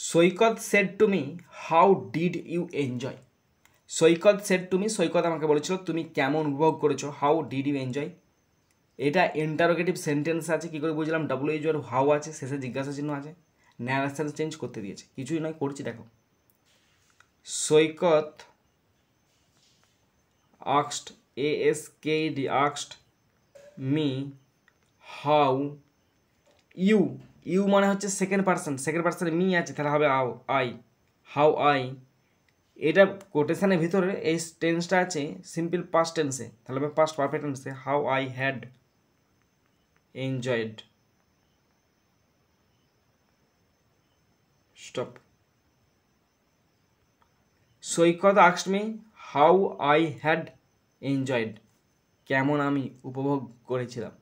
Saikat said to me how did you enjoy. Saikat said to me, Saikat আমাকে বলেছিল তুমি কেমন উপভোগ করেছো। হাউ ডিড ইউ এনজয়, এটা ইন্টারোগেটিভ সেন্টেন্স আছে। কী করে বুঝলাম? ডাব্লিউএইচ আর হাউ আছে, শেষে জিজ্ঞাসা চিহ্ন আছে, ন্যারেশন চেঞ্জ করতে দিয়েছে। কিছুই নয়, করছি দেখো। Saikat asked, ASKED asked me how you, you মানে হচ্ছে সেকেন্ড পার্সন, সেকেন্ড পার্সনে মি আছে, তাহলে হবে আই, হাউ আই। এটা কোটেশনের ভিতরে এই টেন্সটা আছে সিম্পল পাস্ট টেন্সে, তাহলে হবে পাস্ট পারফেক্ট টেন্সে, how I had enjoyed. Stop. Saikat asked me how I had enjoyed, কেমন আমি উপভোগ করেছিলাম।